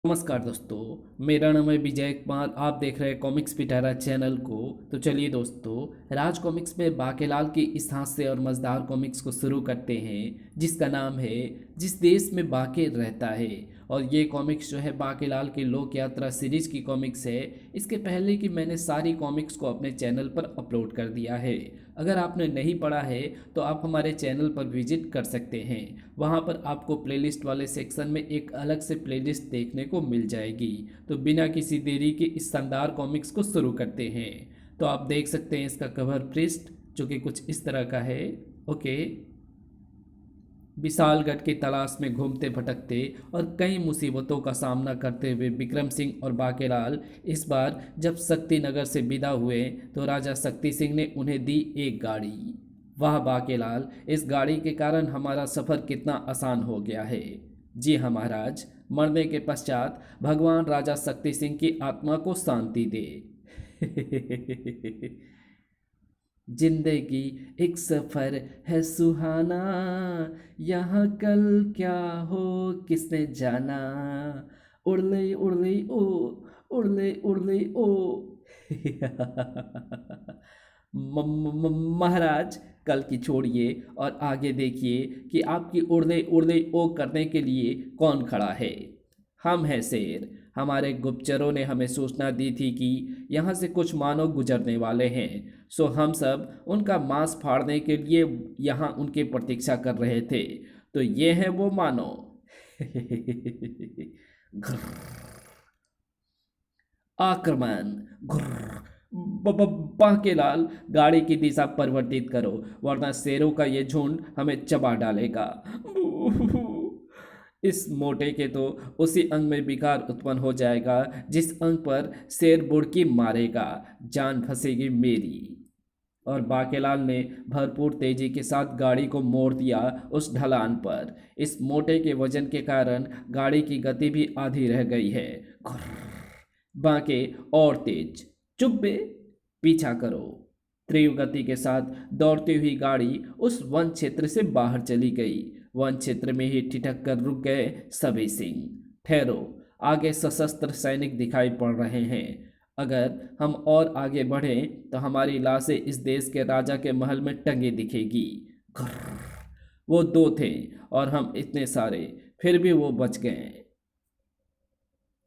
नमस्कार दोस्तों, मेरा नाम है विजय कुमार। आप देख रहे हैं कॉमिक्स पिटारा चैनल को। तो चलिए दोस्तों, राज कॉमिक्स में बाकेलाल की इस हास्य और मज़ेदार कॉमिक्स को शुरू करते हैं, जिसका नाम है जिस देश में बाके रहता है। और ये कॉमिक्स जो है बाकेलाल की लोक यात्रा सीरीज़ की कॉमिक्स है। इसके पहले कि मैंने सारी कॉमिक्स को अपने चैनल पर अपलोड कर दिया है। अगर आपने नहीं पढ़ा है तो आप हमारे चैनल पर विजिट कर सकते हैं। वहाँ पर आपको प्लेलिस्ट वाले सेक्शन में एक अलग से प्लेलिस्ट देखने को मिल जाएगी। तो बिना किसी देरी के इस शानदार कॉमिक्स को शुरू करते हैं। तो आप देख सकते हैं इसका कवर पृष्ठ जो कि कुछ इस तरह का है। ओके। विशालगढ़ की तलाश में घूमते भटकते और कई मुसीबतों का सामना करते हुए विक्रम सिंह और बाकेलाल इस बार जब शक्ति नगर से विदा हुए तो राजा शक्ति सिंह ने उन्हें दी एक गाड़ी। वाह बाकेलाल, इस गाड़ी के कारण हमारा सफ़र कितना आसान हो गया है। जी हाँ महाराज, मरने के पश्चात भगवान राजा शक्ति सिंह की आत्मा को शांति दे। जिंदगी एक सफर है सुहाना, यहाँ कल क्या हो किसने जाना। उड़ ले ओ, उड़ ले ओ। महाराज, कल की छोड़िए और आगे देखिए कि आपकी उड़ ले ओ करने के लिए कौन खड़ा है। हम हैं शेर। हमारे गुप्तचरों ने हमें सूचना दी थी कि यहाँ से कुछ मानव गुजरने वाले हैं। सो हम सब उनका मांस फाड़ने के लिए यहाँ उनकी प्रतीक्षा कर रहे थे। तो ये हैं वो मानव। आक्रमण। घुर्र। बांकेलाल, गाड़ी की दिशा परिवर्तित करो वरना शेरों का ये झुंड हमें चबा डालेगा। इस मोटे के तो उसी अंग में विकार उत्पन्न हो जाएगा जिस अंग पर शेर बुड़की मारेगा। जान फंसेगी मेरी। और बाकेलाल ने भरपूर तेजी के साथ गाड़ी को मोड़ दिया उस ढलान पर। इस मोटे के वजन के कारण गाड़ी की गति भी आधी रह गई है। बांके और तेज। चुप बे, पीछा करो। तीव्र गति के साथ दौड़ती हुई गाड़ी उस वन क्षेत्र से बाहर चली गई। वन क्षेत्र में ही ठिठक कर रुक गए सभी सिंह। ठहरो, आगे सशस्त्र सैनिक दिखाई पड़ रहे हैं। अगर हम और आगे बढ़ें तो हमारी लाशें इस देश के राजा के महल में टंगी दिखेगी। घर्र। वो दो थे और हम इतने सारे, फिर भी वो बच गए।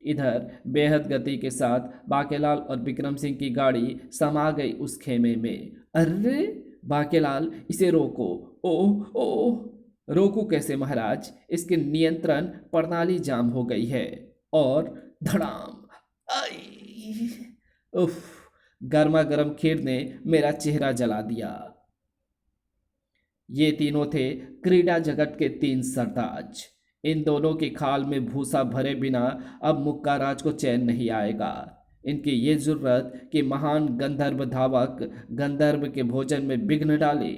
इधर बेहद गति के साथ बाकेलाल और विक्रम सिंह की गाड़ी समा गई उस खेमे में। अरे बाकेलाल, इसे रोको। ओ ओ, रोको कैसे महाराज, इसके नियंत्रण प्रणाली जाम हो गई है। और धड़ाम। आई। उफ, गर्मा गर्म खीर ने मेरा चेहरा जला दिया। ये तीनों थे क्रीड़ा जगत के तीन सरताज। इन दोनों की खाल में भूसा भरे बिना अब मुक्का राज को चैन नहीं आएगा। इनकी ये जुर्रत कि महान गंधर्व धावक गंधर्व के भोजन में विघ्न डाले।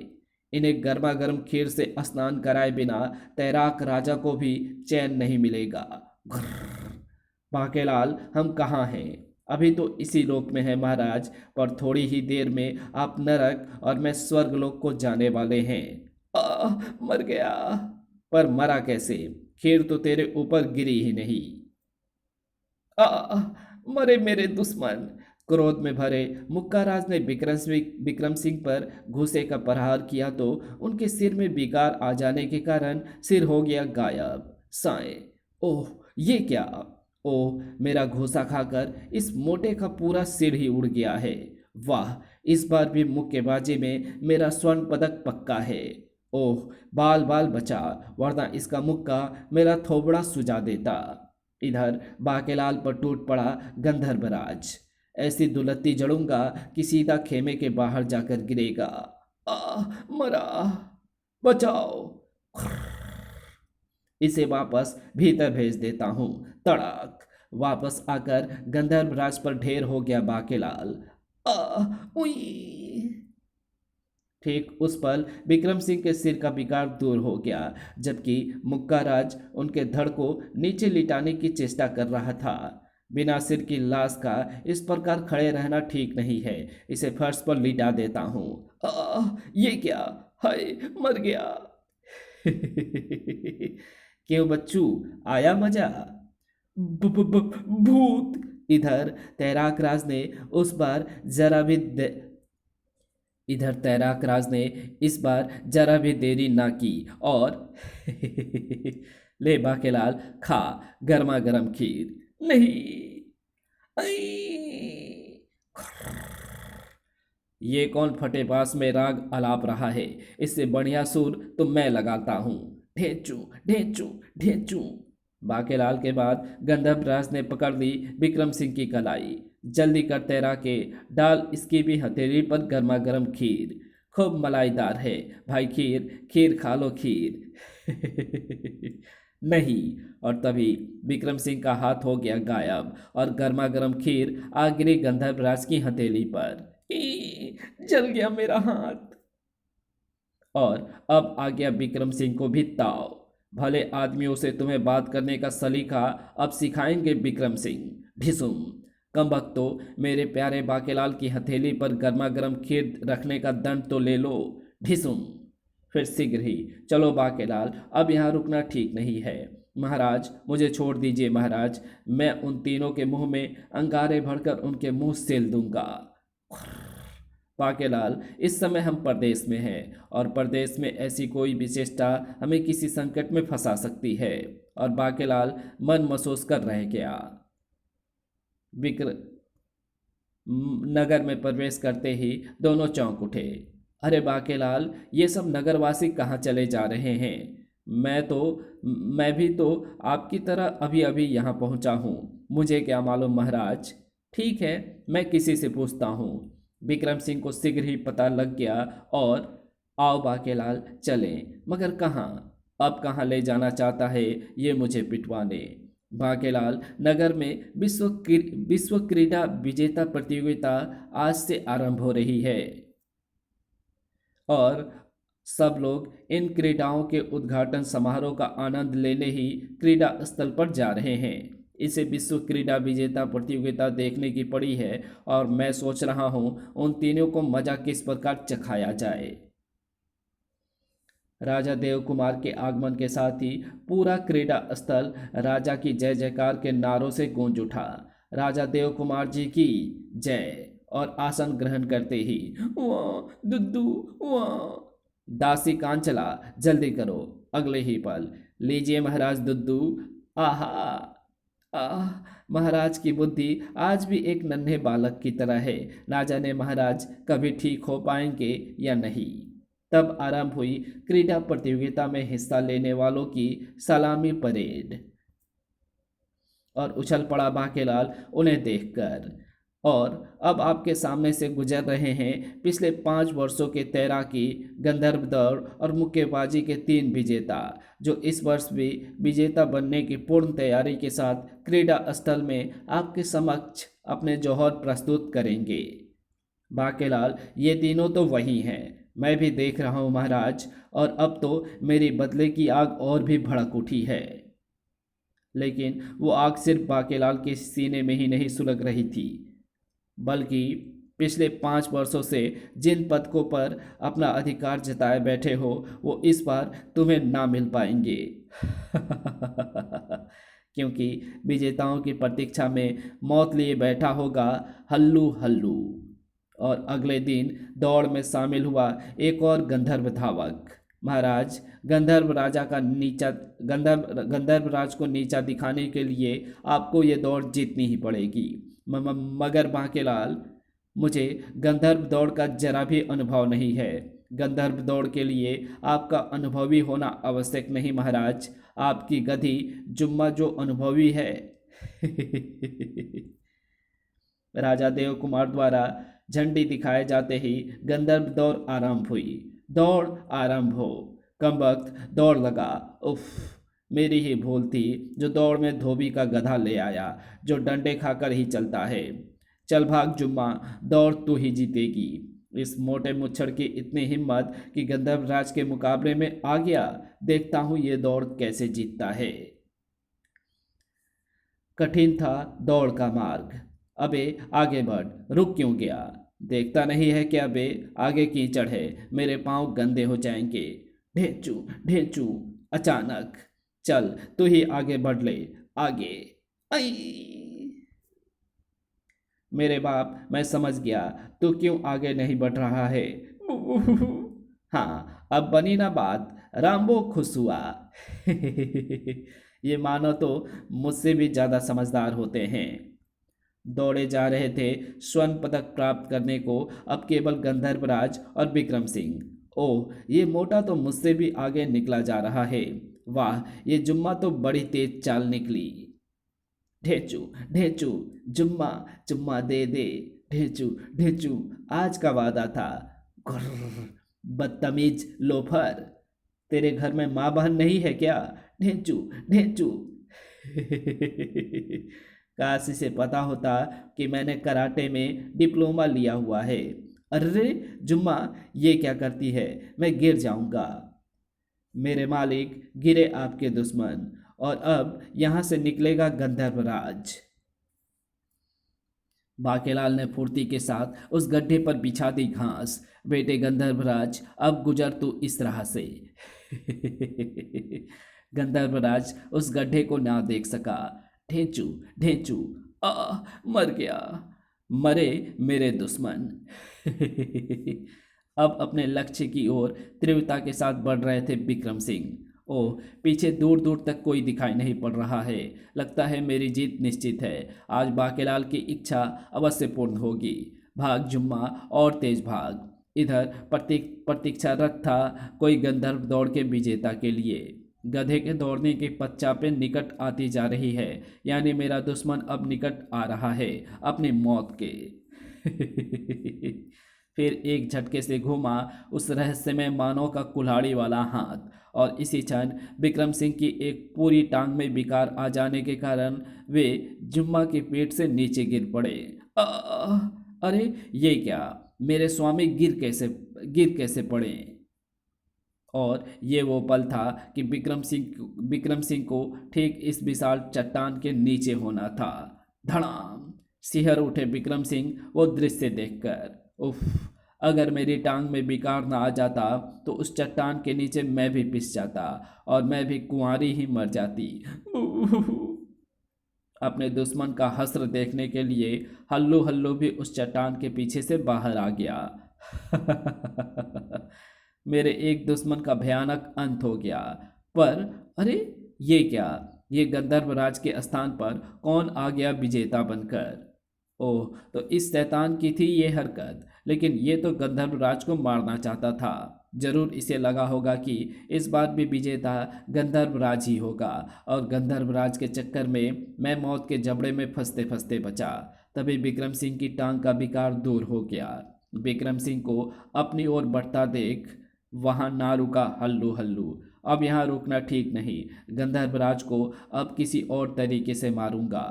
इन्हें गर्मा गर्म खीर से स्नान कराए बिना तैराक राजा को भी चैन नहीं मिलेगा। घुर्र। बाकेलाल, हम कहाँ हैं? अभी तो इसी लोक में है महाराज, पर थोड़ी ही देर में आप नरक और मैं स्वर्गलोक को जाने वाले हैं। मर गया। पर मरा कैसे? खीर तो तेरे ऊपर गिरी ही नहीं। आ, मरे मेरे दुश्मन। क्रोध में भरे मुक्काराज ने विक्रम सिंह पर घूंसे का प्रहार किया तो उनके सिर में विकार आ जाने के कारण सिर हो गया गायब। साए। ओह, ये क्या? ओह, मेरा घूंसा खाकर इस मोटे का पूरा सिर ही उड़ गया है। वाह, इस बार भी मुक्केबाजी में मेरा स्वर्ण पदक पक्का है। ओह, बाल बाल बचा, वरना इसका मुक्का मेरा थोबड़ा सुजा देता। इधर बाकेलाल पर टूट पड़ा गंधर्वराज। ऐसी दुलत्ती जड़ूंगा कि सीधा खेमे के बाहर जाकर गिरेगा। मरा। बचाओ। इसे वापस भीतर भेज देता हूँ। तड़ाक। वापस आकर गंधर्वराज पर ढेर हो गया बाकेलाल। उई। ठीक उस पल विक्रम सिंह के सिर का विकार दूर हो गया, जबकि मुक्काराज उनके धड़ को नीचे लिटाने की चेष्टा कर रहा था। बिना सिर की लाश का इस प्रकार खड़े रहना ठीक नहीं है। इसे फर्श पर लिटा देता हूँ। ये क्या? हाय, मर गया। क्यों बच्चू, आया मजा? भूत। इधर तैराकराज ने उस बार जरा भी दे, इधर तैराकराज ने इस बार जरा भी देरी ना की और ले बाकेलाल, खा गर्मा गर्म खीर। नहीं। आई। ये कौन फटेबाज में राग अलाप रहा है? इससे बढ़िया सुर तो मैं लगाता हूँ। ढेंचू ढेंचू ढेंचू। बाकेलाल के बाद गंधर्वराज ने पकड़ ली विक्रम सिंह की कलाई। जल्दी कर तैरा के डाल इसकी भी हथेली पर गर्मा गर्म खीर। खूब मलाईदार है भाई खीर, खीर खा लो खीर। नहीं। और तभी विक्रम सिंह का हाथ हो गया गायब और गर्मा गर्म खीर आ गिरी गंधर्वराज की हथेली पर। जल गया मेरा हाथ। और अब आ गया विक्रम सिंह को भी ताव। भले आदमियों से तुम्हें बात करने का सलीका अब सिखाएंगे विक्रम सिंह। ढिसुम। कमबख्तो, मेरे प्यारे बाकेलाल की हथेली पर गर्मा गर्म खीर रखने का दंड तो ले लो। ढिसुम। फिर शीघ्र ही। चलो बाकेलाल, अब यहाँ रुकना ठीक नहीं है। महाराज मुझे छोड़ दीजिए महाराज, मैं उन तीनों के मुंह में अंगारे भरकर उनके मुंह सेल दूंगा। बाकेलाल, इस समय हम परदेश में हैं और परदेश में ऐसी कोई विशेषता हमें किसी संकट में फंसा सकती है। और बाकेलाल मन महसूस कर रह गया। विक्र नगर में प्रवेश करते ही दोनों चौंक उठे। अरे बाकेलाल, ये सब नगरवासी कहाँ चले जा रहे हैं? मैं भी तो आपकी तरह अभी अभी यहाँ पहुँचा हूँ। मुझे क्या मालूम महाराज। ठीक है, मैं किसी से पूछता हूँ। विक्रम सिंह को शीघ्र ही पता लग गया और आओ बाकेलाल चलें, मगर कहाँ? अब कहाँ ले जाना चाहता है ये मुझे पिटवाने। बाकेलाल, नगर में विश्व क्रीड़ा विजेता प्रतियोगिता आज से आरंभ हो रही है और सब लोग इन क्रीड़ाओं के उद्घाटन समारोह का आनंद लेने ही क्रीड़ा स्थल पर जा रहे हैं। इसे विश्व क्रीड़ा विजेता प्रतियोगिता देखने की पड़ी है और मैं सोच रहा हूँ उन तीनों को मजा किस प्रकार चखाया जाए। राजा देव कुमार के आगमन के साथ ही पूरा क्रीड़ा स्थल राजा की जय जयकार के नारों से गूंज उठा। राजा देव कुमार जी की जय। और आसन ग्रहण करते ही वाह दुद्दू वाह। दासी कांचला, जल्दी करो। अगले ही पल, लीजिए महाराज दुद्दू। आहा। आह। महाराज की बुद्धि आज भी एक नन्हे बालक की तरह है। ना जाने महाराज कभी ठीक हो पाएंगे या नहीं। तब आरंभ हुई क्रीड़ा प्रतियोगिता में हिस्सा लेने वालों की सलामी परेड और उछल पड़ा बाकेलाल उन्हें देखकर। और अब आपके सामने से गुजर रहे हैं पिछले 5 वर्षों के तैराकी, गंधर्व दौड़ और मुक्केबाजी के 3 विजेता, जो इस वर्ष भी विजेता बनने की पूर्ण तैयारी के साथ क्रीड़ा स्थल में आपके समक्ष अपने जौहर प्रस्तुत करेंगे। बाकेलाल, ये तीनों तो वही हैं, मैं भी देख रहा हूँ महाराज। और अब तो मेरी बदले की आग और भी भड़क उठी है। लेकिन वो आग सिर्फ बाकेलाल के सीने में ही नहीं सुलग रही थी, बल्कि पिछले 5 वर्षों से जिन पदकों पर अपना अधिकार जताए बैठे हो वो इस बार तुम्हें ना मिल पाएंगे। क्योंकि विजेताओं की प्रतीक्षा में मौत लिए बैठा होगा हल्लू हल्लू। और अगले दिन दौड़ में शामिल हुआ एक और गंधर्व धावक। महाराज, गंधर्व राज को नीचा दिखाने के लिए आपको ये दौड़ जीतनी ही पड़ेगी। मगर बाकेलाल, मुझे गंधर्व दौड़ का जरा भी अनुभव नहीं है। गंधर्व दौड़ के लिए आपका अनुभवी होना आवश्यक नहीं महाराज। आपकी गधी जुम्मा जो अनुभवी है। राजा देव कुमार द्वारा झंडी दिखाए जाते ही गंधर्व दौड़ आरंभ हुई। दौड़ आरंभ हो। कम वक्त दौड़ लगा। उफ, मेरी ही भूल थी जो दौड़ में धोबी का गधा ले आया, जो डंडे खाकर ही चलता है। चल भाग जुम्मा, दौड़ तू ही जीतेगी। इस मोटे मुच्छड़ की इतनी हिम्मत कि गंधर्व राज के मुकाबले में आ गया। देखता हूँ ये दौड़ कैसे जीतता है। कठिन था दौड़ का मार्ग। अबे आगे बढ़, रुक क्यों गया? देखता नहीं है क्या बे, आगे कीचड़ है, मेरे पांव गंदे हो जाएंगे। ढेंचू ढेंचू। अचानक, चल तू ही आगे बढ़ ले। आगे। आई। मेरे बाप, मैं समझ गया तू क्यों आगे नहीं बढ़ रहा है। हाँ, अब बनी ना बात। रामबो खुश हुआ। ये मानो तो मुझसे भी ज्यादा समझदार होते हैं। दौड़े जा रहे थे स्वर्ण पदक प्राप्त करने को अब केवल गंधर्वराज और विक्रम सिंह। ओह, ये मोटा तो मुझसे भी आगे निकला जा रहा है। वाह, ये जुम्मा तो बड़ी तेज चाल निकली। ढेचू, ढेचू, जुम्मा, जुम्मा दे दे। ढेचू, ढेचू, आज का वादा था। गुर्र, बदतमीज लोफर, तेरे घर में माँ बहन नहीं है क्या? ढेंचू, ढेंचू। काश इसे पता होता कि मैंने कराटे में डिप्लोमा लिया हुआ है। अरे जुम्मा, ये क्या करती है? मैं गिर जाऊंगा। मेरे मालिक, गिरे आपके दुश्मन। और अब यहां से निकलेगा गंधर्वराज। बाकेलाल ने फुर्ती के साथ उस गड्ढे पर बिछा दी घास। बेटे गंधर्वराज, अब गुजर तू इस राह से। गंधर्वराज उस गड्ढे को ना देख सका। ढेंचू, ढेंचू, मर गया। मरे मेरे दुश्मन। अब अपने लक्ष्य की ओर तीव्रता के साथ बढ़ रहे थे विक्रम सिंह। ओह, पीछे दूर दूर तक कोई दिखाई नहीं पड़ रहा है। लगता है मेरी जीत निश्चित है। आज बाकेलाल की इच्छा अवश्य पूर्ण होगी। भाग जुम्मा, और तेज भाग। इधर प्रतीक्षारत था कोई गंधर्व दौड़ के विजेता के लिए। गधे के दौड़ने के पच्चापे निकट आती जा रही है। यानी मेरा दुश्मन अब निकट आ रहा है अपनी मौत के। फिर एक झटके से घूमा उस रहस्यमय मानव का कुल्हाड़ी वाला हाथ, और इसी क्षण विक्रम सिंह की एक पूरी टांग में विकार आ जाने के कारण वे जुम्मा के पेट से नीचे गिर पड़े। अरे ये क्या, मेरे स्वामी गिर कैसे पड़े? और ये वो पल था कि विक्रम सिंह को ठीक इस विशाल चट्टान के नीचे होना था। धड़ाम, सिहर उठे विक्रम सिंह वो दृश्य देखकर। उफ, अगर मेरी टांग में विकार ना आ जाता तो उस चट्टान के नीचे मैं भी पिस जाता, और मैं भी कुंवारी ही मर जाती। अपने दुश्मन का हश्र देखने के लिए हल्लू हल्लू भी उस चट्टान के पीछे से बाहर आ गया। मेरे एक दुश्मन का भयानक अंत हो गया। पर अरे, ये क्या? ये गंधर्वराज के स्थान पर कौन आ गया विजेता बनकर? ओह, तो इस शैतान की थी ये हरकत। लेकिन ये तो गंधर्वराज को मारना चाहता था। जरूर इसे लगा होगा कि इस बार भी विजेता गंधर्वराज ही होगा, और गंधर्वराज के चक्कर में मैं मौत के जबड़े में फंसते फंसते बचा। तभी विक्रम सिंह की टांग का विकार दूर हो गया। विक्रम सिंह को अपनी ओर बढ़ता देख वहां ना रुका हल्लू हल्लू। अब यहाँ रुकना ठीक नहीं। गंधर्वराज को अब किसी और तरीके से मारूंगा।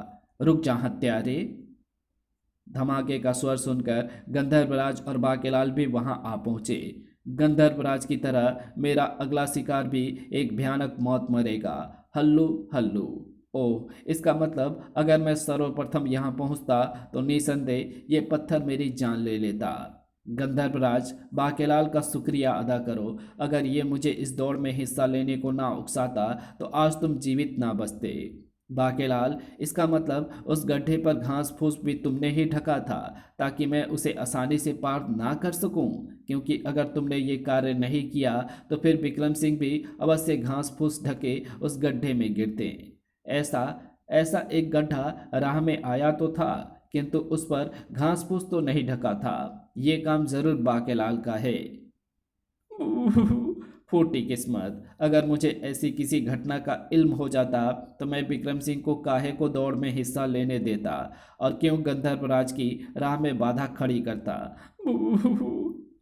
रुक जा हत्यारे। धमाके का स्वर सुनकर गंधर्वराज और बाकेलाल भी वहां आ पहुंचे। गंधर्वराज की तरह मेरा अगला शिकार भी एक भयानक मौत मरेगा। हल्लू हल्लू। ओह, इसका मतलब अगर मैं सर्वप्रथम यहाँ पहुँचता तो निसंदेह ये पत्थर मेरी जान ले लेता। गंधर्वराज, बाकेलाल का शुक्रिया अदा करो। अगर ये मुझे इस दौड़ में हिस्सा लेने को ना उकसाता तो आज तुम जीवित ना बचते। बाकेलाल, इसका मतलब उस गड्ढे पर घास फूस भी तुमने ही ढका था ताकि मैं उसे आसानी से पार ना कर सकूं, क्योंकि अगर तुमने ये कार्य नहीं किया तो फिर विक्रम सिंह भी अवश्य घास फूस ढके उस गड्ढे में गिरते। ऐसा ऐसा एक गड्ढा राह में आया तो था, किंतु उस पर घास फूस तो नहीं ढका था। ये काम जरूर बाकेलाल का है। फूटी किस्मत, अगर मुझे ऐसी किसी घटना का इल्म हो जाता तो मैं विक्रम सिंह को काहे को दौड़ में हिस्सा लेने देता, और क्यों गंधर्वराज की राह में बाधा खड़ी करता।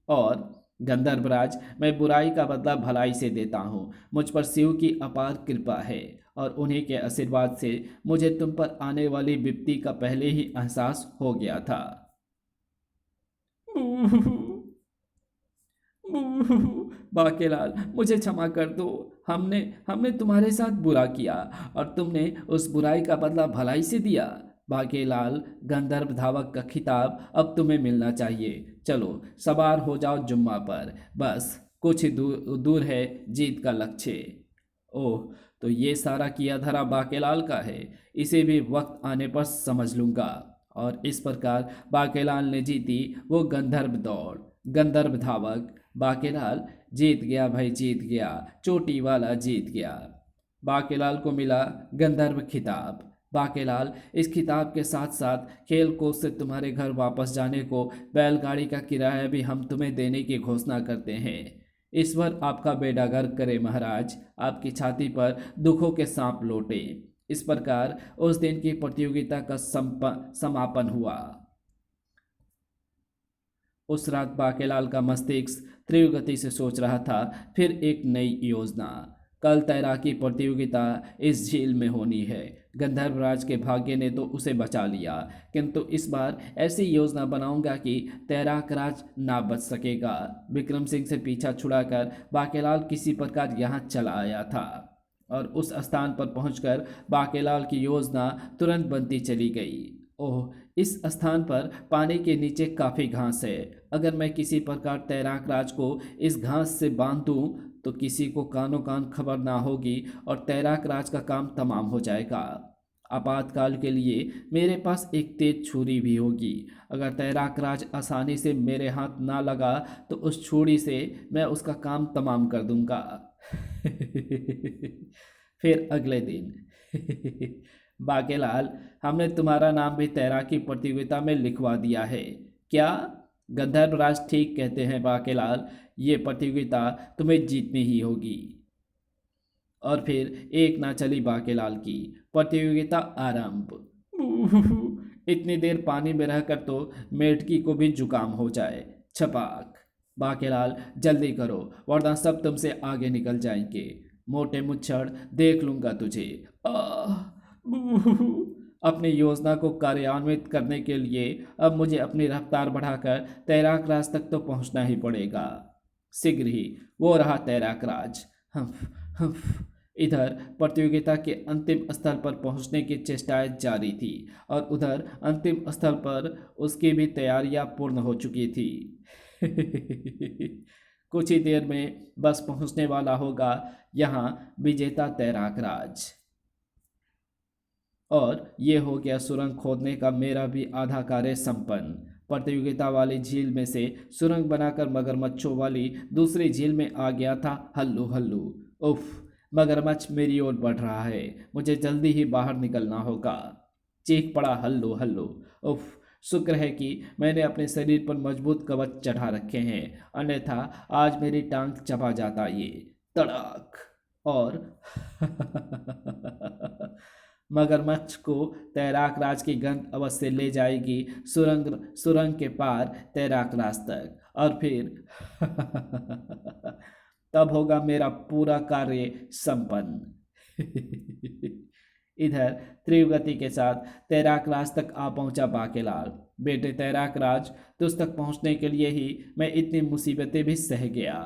और गंधर्वराज, मैं बुराई का बदला भलाई से देता हूँ। मुझ पर शिव की अपार कृपा है, और उन्हीं के आशीर्वाद से मुझे तुम पर आने वाली विपत्ति का पहले ही एहसास हो गया था। बाकेलाल, मुझे क्षमा कर दो। हमने हमने तुम्हारे साथ बुरा किया, और तुमने उस बुराई का बदला भलाई से दिया। बाकेलाल, गंधर्व धावक का खिताब अब तुम्हें मिलना चाहिए। चलो सवार हो जाओ जुम्मा पर। बस कुछ ही दूर दूर है जीत का लक्ष्य। ओह, तो ये सारा किया धरा बाकेलाल का है, इसे भी वक्त आने पर समझ लूंगा। और इस प्रकार बाकेलाल ने जीती वो गंधर्व दौड़। गंधर्व धावक बाकेलाल जीत गया भाई, जीत गया, चोटी वाला जीत गया। बाकेलाल को मिला गंधर्व खिताब। बाकेलाल, इस खिताब के साथ साथ खेल कोच से तुम्हारे घर वापस जाने को बैलगाड़ी का किराया भी हम तुम्हें देने की घोषणा करते हैं। ईश्वर आपका बेड़ा गर्क करे महाराज, आपकी छाती पर दुखों के सांप लौटे। इस प्रकार उस दिन की प्रतियोगिता का समापन हुआ। उस रात बाकेलाल का मस्तिष्क तीव्र गति से सोच रहा था फिर एक नई योजना। कल तैराकी प्रतियोगिता इस झील में होनी है। गंधर्वराज के भाग्य ने तो उसे बचा लिया, किंतु इस बार ऐसी योजना बनाऊंगा कि तैराक राज ना बच सकेगा। विक्रम सिंह से पीछा छुड़ाकर बाकेलाल किसी प्रकार यहाँ चला आया था और उस स्थान पर पहुंचकर बाकेलाल की योजना तुरंत बनती चली गई। ओह, इस स्थान पर पानी के नीचे काफ़ी घास है। अगर मैं किसी प्रकार तैराक राज को इस घास से बांध दूं तो किसी को कानो कान खबर ना होगी और तैराक राज का काम तमाम हो जाएगा। आपातकाल के लिए मेरे पास एक तेज छुरी भी होगी। अगर तैराक राज आसानी से मेरे हाथ ना लगा तो उस छुरी से मैं उसका काम तमाम कर दूंगा। फिर अगले दिन बाकेलाल, हमने तुम्हारा नाम भी तैराकी प्रतियोगिता में लिखवा दिया है। क्या? गंधर्वराज ठीक कहते हैं बाकेलाल, ये प्रतियोगिता तुम्हें जीतनी ही होगी। और फिर एक ना चली बाकेलाल की प्रतियोगिता आरंभ। इतनी देर पानी में रहकर तो मेढकी को भी जुकाम हो जाए। छपाक। बाकेलाल, जल्दी करो वरना सब तुमसे आगे निकल जाएंगे। मोटे मुच्छड़, देख लूंगा तुझे। आह, अपनी योजना को कार्यान्वित करने के लिए अब मुझे अपनी रफ्तार बढ़ाकर तैराक राज तक तो पहुंचना ही पड़ेगा। शीघ्र ही वो रहा तैराक राज। हम्फ हम्फ। इधर प्रतियोगिता के अंतिम स्थल पर पहुंचने की चेष्टाएं जारी थी और उधर अंतिम स्थल पर उसकी भी तैयारियां पूर्ण हो चुकी थी। कुछ ही देर में बस पहुंचने वाला होगा यहाँ विजेता तैराक राज। और ये हो गया सुरंग खोदने का मेरा भी आधा कार्य संपन्न। प्रतियोगिता वाली झील में से सुरंग बनाकर मगरमच्छों वाली दूसरी झील में आ गया था हल्लू हल्लू। उफ, मगरमच्छ मेरी ओर बढ़ रहा है, मुझे जल्दी ही बाहर निकलना होगा। चीख पड़ा हल्लू हल्लू। उफ, शुक्र है कि मैंने अपने शरीर पर मजबूत कवच चढ़ा रखे हैं, अन्यथा आज मेरी टांग चबा जाता ये। तड़ाक। और मगरमच्छ को तैराक राज की गंध अवश्य ले जाएगी सुरंग सुरंग के पार तैराक राज तक, और फिर तब होगा मेरा पूरा कार्य संपन्न। इधर तीव्र गति के साथ तैराक राज तक आ पहुंचा बाकेलाल। बेटे तैराक राज, तुझ तक पहुंचने के लिए ही मैं इतनी मुसीबतें भी सह गया।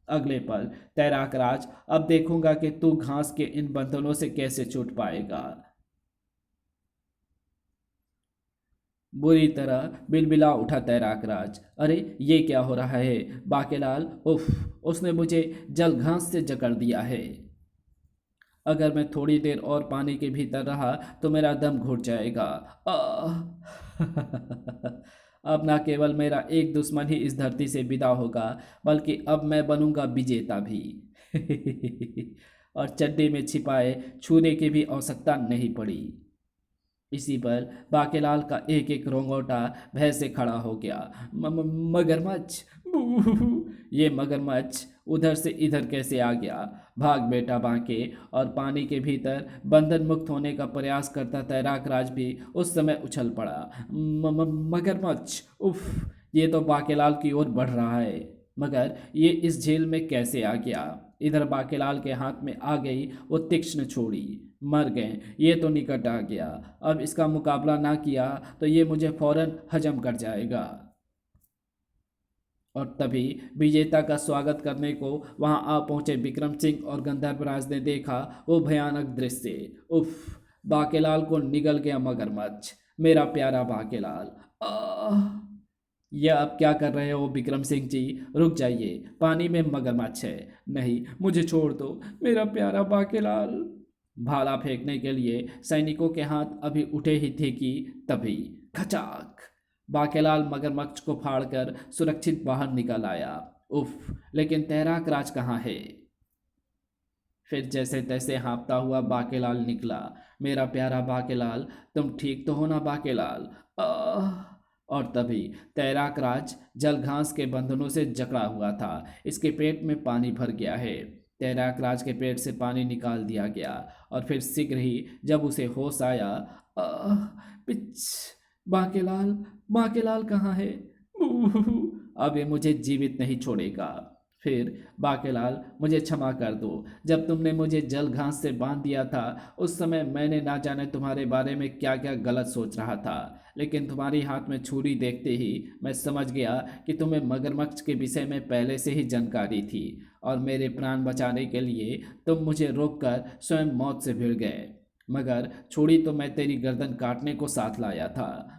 अगले पल, तैराक राज, अब देखूंगा कि तू घास के इन बंधनों से कैसे छूट पाएगा। बुरी तरह बिलबिला उठा तैराक राज। अरे ये क्या हो रहा है बाकेलाल? उफ, उसने मुझे जल घास से जकड़ दिया है। अगर मैं थोड़ी देर और पानी के भीतर रहा तो मेरा दम घुट जाएगा। आह! अब ना केवल मेरा एक दुश्मन ही इस धरती से विदा होगा, बल्कि अब मैं बनूंगा विजेता भी। और चड्डी में छिपाए छूने की भी आवश्यकता नहीं पड़ी। इसी पर बाकेलाल का एक एक रोंगोटा भय से खड़ा हो गया। मगरमच्छ! ये मगरमच्छ उधर से इधर कैसे आ गया? भाग बेटा बांके। और पानी के भीतर बंधन मुक्त होने का प्रयास करता तैराक राज भी उस समय उछल पड़ा। मगरमच्छ! उफ, ये तो बाकेलाल की ओर बढ़ रहा है, मगर ये इस झील में कैसे आ गया? इधर बाकेलाल के हाथ में आ गई वो तीक्ष्ण छुरी। मर गए, ये तो निकट आ गया। अब इसका मुकाबला ना किया तो ये मुझे फौरन हजम कर जाएगा। और तभी विजेता का स्वागत करने को वहां आ पहुंचे विक्रम सिंह और गंधर्वराज ने देखा वो भयानक दृश्य। उफ, बाकेलाल को निगल गया मगरमच्छ। मेरा प्यारा बाकेलाल! आह! यह अब क्या कर रहे हो विक्रम सिंह जी? रुक जाइए, पानी में मगरमच्छ है। नहीं, मुझे छोड़ दो मेरा प्यारा बाकेलाल। भाला फेंकने के लिए सैनिकों के हाथ अभी उठे ही थे कि तभी खचाक, बाकेलाल मगरमच्छ को फाड़कर सुरक्षित बाहर निकल आया। उफ, लेकिन तैराक राज कहाँ है? फिर जैसे तैसे हाँफता हुआ बाकेलाल निकला। मेरा प्यारा बाकेलाल, तुम ठीक तो हो ना बाकेलाल? आह! और तभी तैराक राज जल घास के बंधनों से जकड़ा हुआ था। इसके पेट में पानी भर गया है। तैराक राज के पेट से पानी निकाल दिया गया और फिर शीघ्र ही जब उसे होश आया, आह! पिच! बाकेलाल, बाकेलाल कहाँ है? अब ये मुझे जीवित नहीं छोड़ेगा। फिर बाकेलाल, मुझे क्षमा कर दो। जब तुमने मुझे जल घास से बांध दिया था, उस समय मैंने ना जाने तुम्हारे बारे में क्या क्या गलत सोच रहा था, लेकिन तुम्हारी हाथ में छुरी देखते ही मैं समझ गया कि तुम्हें मगरमच्छ के विषय में पहले से ही जानकारी थी और मेरे प्राण बचाने के लिए तुम मुझे रोककर स्वयं मौत से भिड़ गए। मगर छुरी तो मैं तेरी गर्दन काटने को साथ लाया था।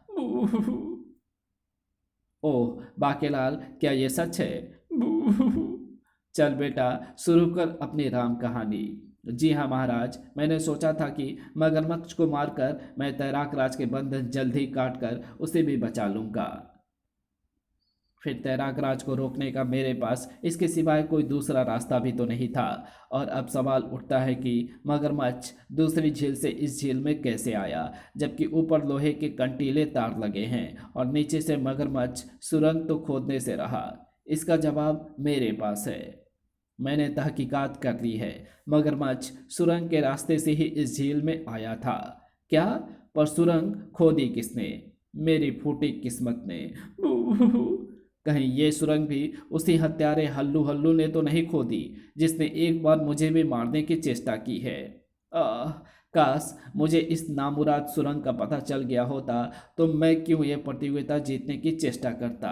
ओह बाकेलाल, क्या ये सच है? चल बेटा, शुरू कर अपनी राम कहानी। जी हाँ महाराज, मैंने सोचा था कि मगरमच्छ को मारकर मैं तैराक राज के बंधन जल्द ही काट कर उसे भी बचा लूंगा। फिर तैराक राज को रोकने का मेरे पास इसके सिवाय कोई दूसरा रास्ता भी तो नहीं था। और अब सवाल उठता है कि मगरमच्छ दूसरी झील से इस झील में कैसे आया, जबकि ऊपर लोहे के कंटीले तार लगे हैं और नीचे से मगरमच्छ सुरंग तो खोदने से रहा। इसका जवाब मेरे पास है। मैंने तहकीकात कर ली है। मगरमच्छ सुरंग के रास्ते से ही इस झील में आया था। क्या? पर सुरंग खोदी किसने? मेरी फूटी किस्मत ने। कहीं ये सुरंग भी उसी हत्यारे हल्लू हल्लू ने तो नहीं खोदी जिसने एक बार मुझे भी मारने की चेष्टा की है। आह, काश मुझे इस नामुराद सुरंग का पता चल गया होता तो मैं क्यों ये प्रतियोगिता जीतने की चेष्टा करता।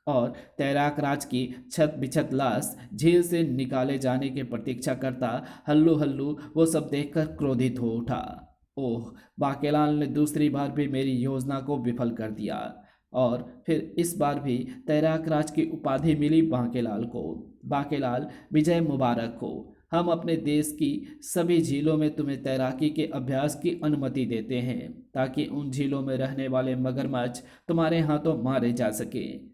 और तैराक राज की छत बिछत लाश झील से निकाले जाने की प्रतीक्षा करता हल्लू हल्लू वो सब देखकर क्रोधित हो उठा। ओह, बाकेलाल ने दूसरी बार भी मेरी योजना को विफल कर दिया और फिर इस बार भी तैराक राज की उपाधि मिली बाकेलाल को। बाकेलाल, विजय मुबारक हो। हम अपने देश की सभी झीलों में तुम्हें तैराकी के अभ्यास की अनुमति देते हैं ताकि उन झीलों में रहने वाले मगरमच्छ तुम्हारे हाथों मारे जा सकें।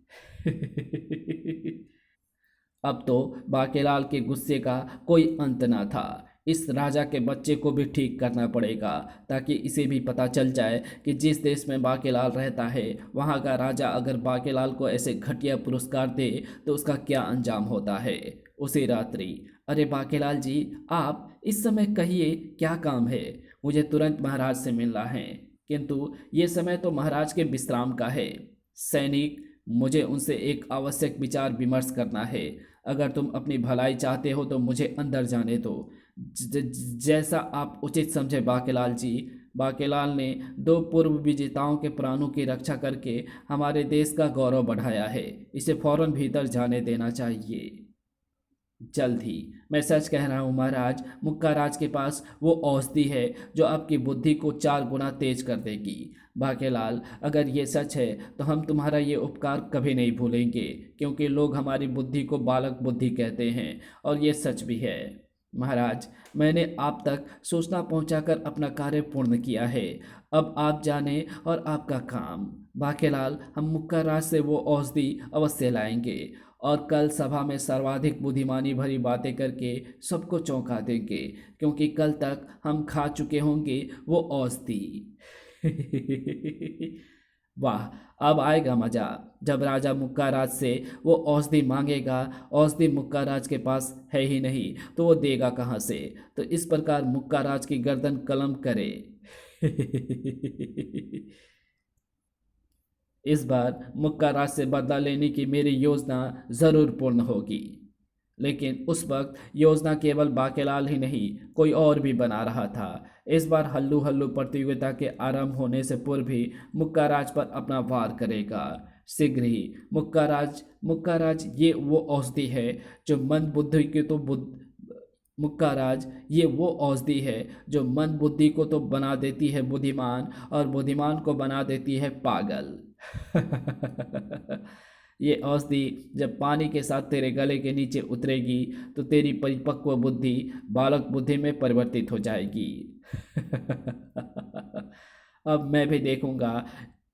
अब तो बाकेलाल के गुस्से का कोई अंत ना था। इस राजा के बच्चे को भी ठीक करना पड़ेगा ताकि इसे भी पता चल जाए कि जिस देश में बाकेलाल रहता है वहाँ का राजा अगर बाकेलाल को ऐसे घटिया पुरस्कार दे तो उसका क्या अंजाम होता है। उसी रात्रि, अरे बाकेलाल जी, आप इस समय कहिए क्या काम है? मुझे तुरंत महाराज से मिलना है। किंतु ये समय तो महाराज के विश्राम का है। सैनिक, मुझे उनसे एक आवश्यक विचार विमर्श करना है। अगर तुम अपनी भलाई चाहते हो तो मुझे अंदर जाने दो। जैसा आप उचित समझे बाकेलाल जी। बाकेलाल ने दो पूर्व विजेताओं के प्राणों की रक्षा करके हमारे देश का गौरव बढ़ाया है। इसे फौरन भीतर जाने देना चाहिए। जल्द ही। मैं सच कह रहा हूँ महाराज, मुक्का राज के पास वो औषधि है जो आपकी बुद्धि को 4 गुना तेज कर देगी। बाकेलाल, अगर ये सच है तो हम तुम्हारा ये उपकार कभी नहीं भूलेंगे, क्योंकि लोग हमारी बुद्धि को बालक बुद्धि कहते हैं और ये सच भी है। महाराज, मैंने आप तक सूचना पहुंचाकर अपना कार्य पूर्ण किया है। अब आप जाने और आपका काम। बाकेलाल, हम मुक्का राज से वो औषधि अवश्य लाएंगे और कल सभा में सर्वाधिक बुद्धिमानी भरी बातें करके सबको चौंका देंगे, क्योंकि कल तक हम खा चुके होंगे वो औषधि। वाह, अब आएगा मजा जब राजा मुक्का राज से वो औषधि मांगेगा। औषधि मुक्का राज के पास है ही नहीं तो वो देगा कहाँ से? तो इस प्रकार मुक्का राज की गर्दन कलम करे। इस बार मुक्का राज से बदला लेने की मेरी योजना जरूर पूर्ण होगी। लेकिन उस वक्त योजना केवल बाकेलाल ही नहीं, कोई और भी बना रहा था। इस बार हल्लू हल्लू प्रतियोगिता के आरंभ होने से पूर्व ही मुक्का राज पर अपना वार करेगा। शीघ्र ही मुक्का राज, ये वो औषधि है जो मंद बुद्धि के तो मुक्का राज, ये वो औषधि है जो मंद बुद्धि को तो बना देती है बुद्धिमान और बुद्धिमान को बना देती है पागल। ये औषधि जब पानी के साथ तेरे गले के नीचे उतरेगी तो तेरी परिपक्व बुद्धि बालक बुद्धि में परिवर्तित हो जाएगी। अब मैं भी देखूंगा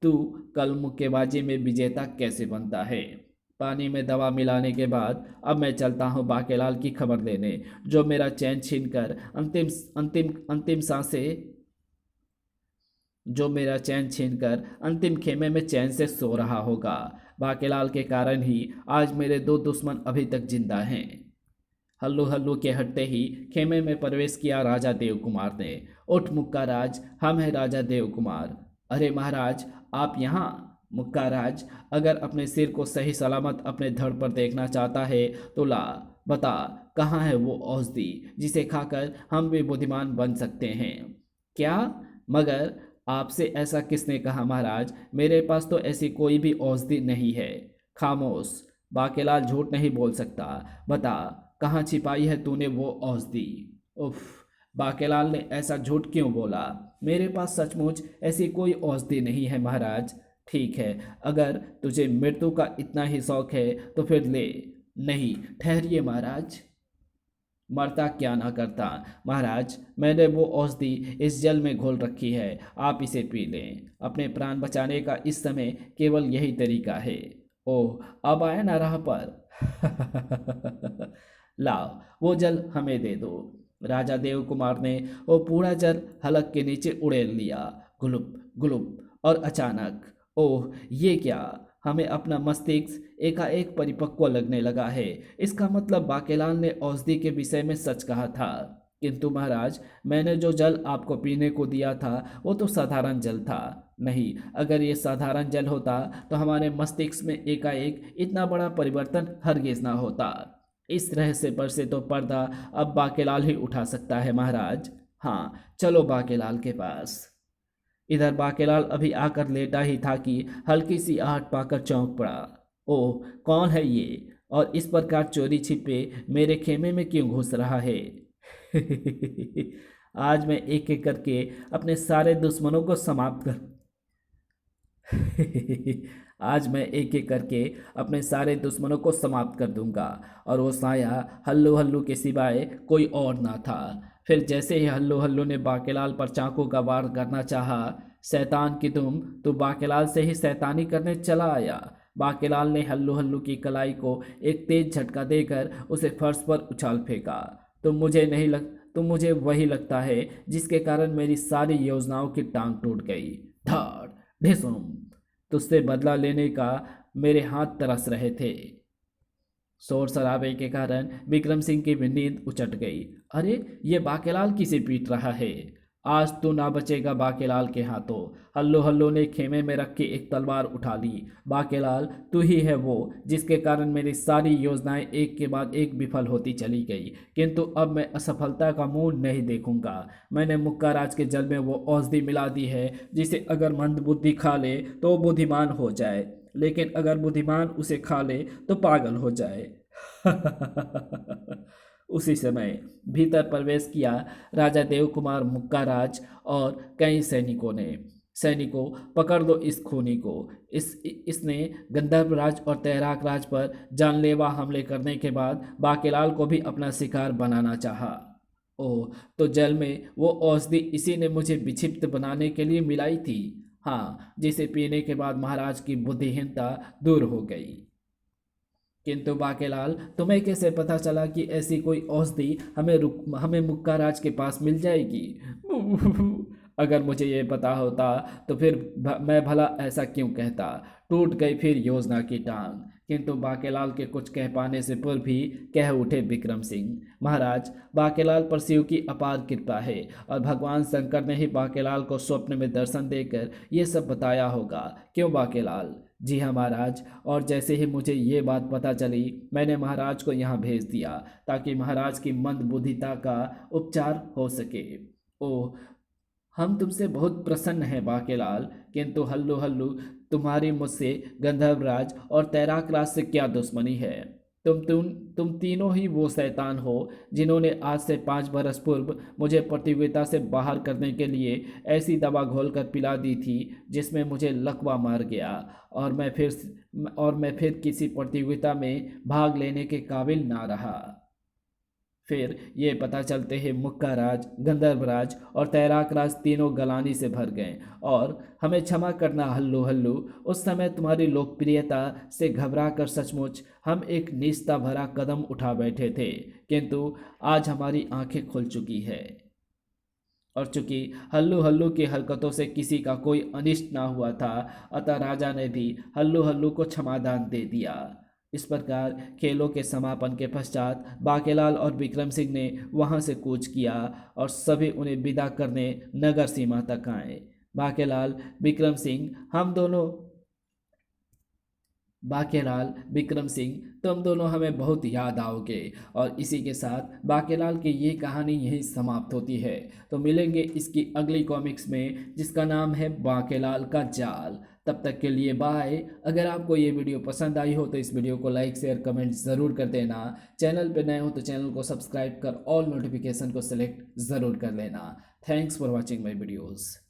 तू कल मुक्केबाजी में विजेता कैसे बनता है। पानी में दवा मिलाने के बाद अब मैं चलता हूँ बाकेलाल की खबर लेने, जो मेरा चैन छीनकर अंतिम अंतिम अंतिम सांसें जो मेरा चैन छीनकर अंतिम खेमे में चैन से सो रहा होगा। बाकेलाल के कारण ही आज मेरे दो दुश्मन अभी तक जिंदा हैं। हल्लू हल्लू के हटते ही खेमे में प्रवेश किया राजा देव कुमार ने। उठ मुक्का राज, हम हैं राजा देव कुमार। अरे महाराज, आप यहाँ? मुक्का राज अगर अपने सिर को सही सलामत अपने धड़ पर देखना चाहता है तो ला बता, कहाँ है वो औषधि जिसे खाकर हम भी बुद्धिमान बन सकते हैं? क्या? मगर आपसे ऐसा किसने कहा महाराज? मेरे पास तो ऐसी कोई भी औषधि नहीं है। खामोश, बाकेलाल झूठ नहीं बोल सकता। बता, कहाँ छिपाई है तूने वो औषधि? उफ, बाकेलाल ने ऐसा झूठ क्यों बोला? मेरे पास सचमुच ऐसी कोई औषधि नहीं है महाराज। ठीक है, अगर तुझे मृत्यु का इतना ही शौक है तो फिर ले। नहीं, ठहरिए महाराज, मरता क्या ना करता। महाराज, मैंने वो औषधि इस जल में घोल रखी है, आप इसे पी लें। अपने प्राण बचाने का इस समय केवल यही तरीका है। ओह, अब आया ना राह पर। लाओ, वो जल हमें दे दो। राजा देव कुमार ने वो पूरा जल हलक के नीचे उड़ेल लिया। गुलुप गुलुप, और अचानक, ओह ये क्या! हमें अपना मस्तिष्क एकाएक परिपक्व लगने लगा है। इसका मतलब बाकेलाल ने औषधि के विषय में सच कहा था। किंतु महाराज, मैंने जो जल आपको पीने को दिया था वो तो साधारण जल था। नहीं, अगर ये साधारण जल होता तो हमारे मस्तिष्क में एकाएक इतना बड़ा परिवर्तन हरगिज ना होता। इस रहस्य पर से तो पर्दा अब बाकेलाल ही उठा सकता है महाराज। हाँ, चलो बाकेलाल के पास। इधर बाकेलाल अभी आकर लेटा ही था कि हल्की सी आहट पाकर चौंक पड़ा। ओह, कौन है ये, और इस प्रकार चोरी छिपे मेरे खेमे में क्यों घुस रहा है? आज मैं एक एक करके अपने सारे दुश्मनों को समाप्त कर आज मैं एक एक करके अपने सारे दुश्मनों को समाप्त कर दूंगा। और वो साया हल्लू हल्लू के सिवाय कोई और ना था। फिर जैसे ही हल्लू हल्लू ने बाकेलाल पर चाकू का वार करना चाहा, शैतान की तुम तो बाकेलाल से ही शैतानी करने चला आया। बाकेलाल ने हल्लू हल्लू की कलाई को एक तेज झटका देकर उसे फर्श पर उछाल फेंका। तुम मुझे वही लगता है जिसके कारण मेरी सारी योजनाओं की टांग टूट गई। धाड़ ढिसुम, तुझसे बदला लेने का मेरे हाथ तरस रहे थे। शोर शराबे के कारण विक्रम सिंह की भी नींद उचट गई। अरे, ये बाकेलाल किसे पीट रहा है? आज तो ना बचेगा बाकेलाल के हाथों। हल्लो हल्लो ने खेमे में रख के एक तलवार उठा ली। बाकेलाल, तू ही है वो जिसके कारण मेरी सारी योजनाएं एक के बाद एक विफल होती चली गई। किंतु अब मैं असफलता का मुंह नहीं देखूंगा। मैंने मुक्काराज के जल में वो औषधि मिला दी है जिसे अगर मंदबुद्धि खा ले तो वो बुद्धिमान हो जाए, लेकिन अगर बुद्धिमान उसे खा ले तो पागल हो जाए। उसी समय भीतर प्रवेश किया राजा देव कुमार मुक्काराज और कई सैनिकों ने। सैनिकों, पकड़ लो इस खूनी को। इसने गंधर्व राज और तैराक राज पर जानलेवा हमले करने के बाद बाकेलाल को भी अपना शिकार बनाना चाहा। ओह, तो जल में वो औषधि इसी ने मुझे विक्षिप्त बनाने के लिए मिलाई थी। हाँ, जिसे पीने के बाद महाराज की बुद्धिहीनता दूर हो गई। किंतु बाकेलाल, तुम्हें कैसे पता चला कि ऐसी कोई औषधि हमें मुक्काराज के पास मिल जाएगी? अगर मुझे ये पता होता तो फिर मैं भला ऐसा क्यों कहता। टूट गई फिर योजना की टांग। किंतु बाकेलाल के कुछ कह पाने से पूर्व भी कह उठे विक्रम सिंह, महाराज, बाकेलाल पर शिव की अपार कृपा है और भगवान शंकर ने ही बाकेलाल को स्वप्न में दर्शन देकर ये सब बताया होगा। क्यों बाकेलाल? जी हाँ महाराज, और जैसे ही मुझे ये बात पता चली मैंने महाराज को यहाँ भेज दिया ताकि महाराज की मंद बुद्धिता का उपचार हो सके। ओह, हम तुमसे बहुत प्रसन्न हैं बाकेलाल, किंतु हल्लू हल्लू, तुम्हारी मुझसे गंधर्वराज और तैराक राज से क्या दुश्मनी है? तुम तीनों ही वो शैतान हो जिन्होंने आज से 5 बरस पूर्व मुझे प्रतियोगिता से बाहर करने के लिए ऐसी दवा घोलकर पिला दी थी जिसमें मुझे लकवा मार गया और मैं फिर किसी प्रतियोगिता में भाग लेने के काबिल ना रहा। फिर ये पता चलते ही मुक्का राज, गंधर्व राज और तैराक राज तीनों गलानी से भर गए। और हमें क्षमा करना हल्लू हल्लू, उस समय तुम्हारी लोकप्रियता से घबरा कर सचमुच हम एक निस्ता भरा कदम उठा बैठे थे, किंतु आज हमारी आंखें खुल चुकी है। और चूंकि हल्लू हल्लू की हरकतों से किसी का कोई अनिष्ट ना हुआ था, अतः राजा ने भी हल्लू हल्लू को क्षमादान दे दिया। इस प्रकार खेलों के समापन के पश्चात बाकेलाल और विक्रम सिंह ने वहां से कूच किया और सभी उन्हें विदा करने नगर सीमा तक आए। बाकेलाल, विक्रम सिंह, हम दोनों बाकेलाल, विक्रम सिंह, तुम दोनों हमें बहुत याद आओगे। और इसी के साथ बाकेलाल की ये कहानी यहीं समाप्त होती है। तो मिलेंगे इसकी अगली कॉमिक्स में जिसका नाम है बाकेलाल का जाल। तब तक के लिए बाय। अगर आपको ये वीडियो पसंद आई हो तो इस वीडियो को लाइक शेयर कमेंट ज़रूर कर देना। चैनल पर नए हो तो चैनल को सब्सक्राइब कर ऑल नोटिफिकेशन को सिलेक्ट ज़रूर कर लेना। Thanks for watching my videos.